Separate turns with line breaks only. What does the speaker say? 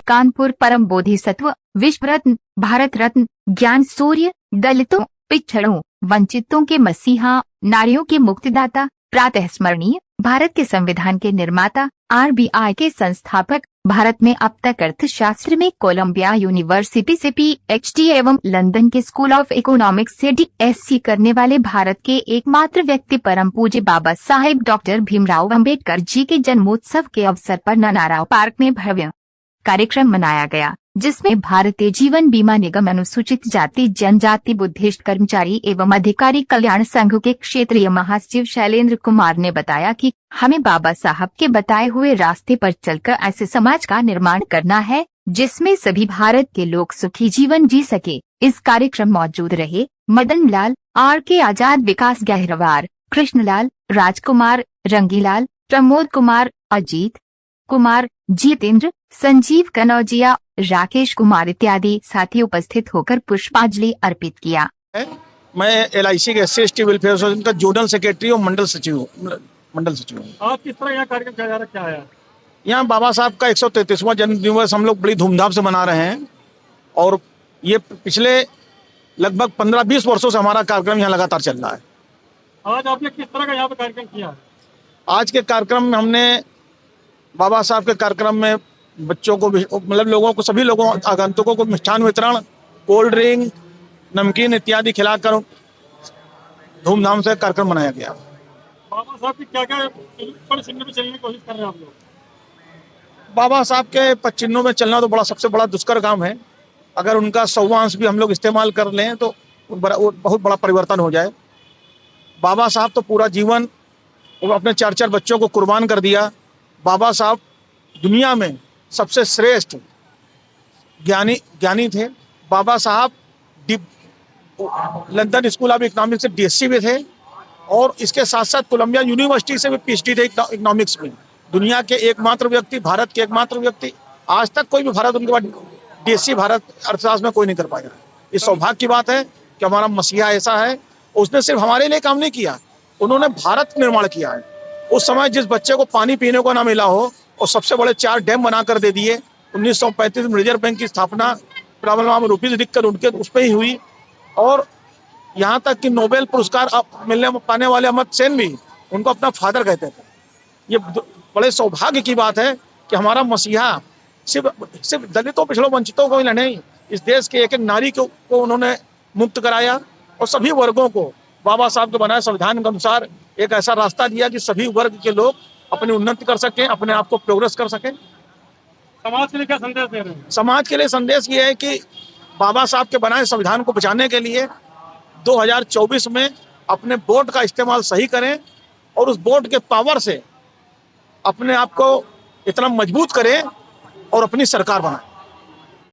कानपुर परम बोधिसत्व, विश्व रत्न, भारत रत्न, ज्ञान सूर्य, दलितों, पिछड़ों, वंचितों के मसीहा, नारियों के मुक्तिदाता, प्रातः स्मरणीय, भारत के संविधान के निर्माता, आरबीआई के संस्थापक, भारत में अब तक अर्थशास्त्र में कोलंबिया यूनिवर्सिटी से पीएचडी एवं लंदन के स्कूल ऑफ इकोनॉमिक्स से डीएससी करने वाले भारत के एकमात्र व्यक्ति परम पूज्य बाबा साहेब डॉक्टर भीमराव अंबेडकर जी के जन्मोत्सव के अवसर पर ननाराव पार्क में भव्य कार्यक्रम मनाया गया, जिसमें भारतीय जीवन बीमा निगम, अनुसूचित जाति जनजाति बुद्धिस्ट कर्मचारी एवं अधिकारी कल्याण संघ के क्षेत्रीय महासचिव शैलेंद्र कुमार ने बताया कि हमें बाबा साहब के बताए हुए रास्ते पर चलकर ऐसे समाज का निर्माण करना है जिसमें सभी भारत के लोग सुखी जीवन जी सके। इस कार्यक्रम मौजूद रहे मदन लाल, RK आजाद, विकास गहरवार, कृष्णलाल, राजकुमार, रंगीलाल, प्रमोद कुमार, अजीत कुमार, जितेंद्र, संजीव कनौजिया, राकेश कुमार इत्यादि साथी उपस्थित होकर पुष्पांजलि अर्पित किया।
मैं LIC के SC/ST वेलफेयर एसोसिएशन का जोनल सेक्रेटरी और मंडल सचिव हूँ।
आज किस तरह यहाँ कार्यक्रम किया जा रहा है, क्या है?
यहाँ बाबा साहब का 133वां जन्म दिवस हम लोग बड़ी धूमधाम से मना रहे हैं और ये पिछले लगभग 15-20 वर्षों से हमारा कार्यक्रम यहाँ लगातार चल रहा है।
आज आपने किस तरह का यहाँ पे कार्यक्रम किया?
आज के कार्यक्रम में हमने बाबा साहब के कार्यक्रम में बच्चों को, मतलब लोगों को, सभी लोगों, आगंतुकों को मिष्ठान वितरण, कोल्ड ड्रिंक, नमकीन इत्यादि खिलाकर धूमधाम से कार्यक्रम मनाया गया।
बाबा साहब की क्या क्या पद चिन्ह पे चलने की कोशिश कर रहे हैं आप लोग?
बाबा साहब के पद चिन्हों में चलना तो सबसे बड़ा दुष्कर काम है। अगर उनका 100वां अंश भी हम लोग इस्तेमाल कर लें तो बहुत बड़ा परिवर्तन हो जाए। बाबा साहब तो पूरा जीवन वो अपने 4 बच्चों को कुर्बान कर दिया। बाबा साहब दुनिया में सबसे श्रेष्ठ ज्ञानी थे। बाबा साहब लंदन स्कूल ऑफ इकोनॉमिक्स से DSc में थे और इसके साथ साथ कोलंबिया यूनिवर्सिटी से भी PhD थे इकोनॉमिक्स में। दुनिया के एकमात्र व्यक्ति, भारत के एकमात्र व्यक्ति, आज तक कोई भी भारत उनके बाद DSc भारत अर्थशास्त्र में कोई नहीं कर पाएगा। इस सौभाग्य की बात है कि हमारा मसीहा ऐसा है, उसने सिर्फ हमारे लिए काम नहीं किया, उन्होंने भारत निर्माण किया है। उस समय जिस बच्चे को पानी पीने को ना मिला हो और सबसे बड़े 4 डैम बनाकर दे दिए। 1935 में रिजर्व बैंक की स्थापना प्रॉब्लम रुपीज लिखकर उनके उस पर ही हुई और यहाँ तक कि नोबेल पुरस्कार पाने वाले अमर्त्य सेन भी उनको अपना फादर कहते थे। ये बड़े सौभाग्य की बात है कि हमारा मसीहा सिर्फ दलितों, पिछड़ों, वंचितों को ही नहीं, इस देश के एक एक नारी को उन्होंने मुक्त कराया और सभी वर्गों को बाबा साहब के बनाए संविधान के अनुसार एक ऐसा रास्ता दिया कि सभी वर्ग के लोग अपनी उन्नति कर सकें, अपने आप को प्रोग्रेस कर सकें।
समाज के लिए क्या संदेश दे रहे हैं?
समाज के लिए संदेश ये है कि बाबा साहब के बनाए संविधान को बचाने के लिए 2024 में अपने वोट का इस्तेमाल सही करें और उस वोट के पावर से अपने आप को इतना मजबूत करें और अपनी सरकार बनाएं।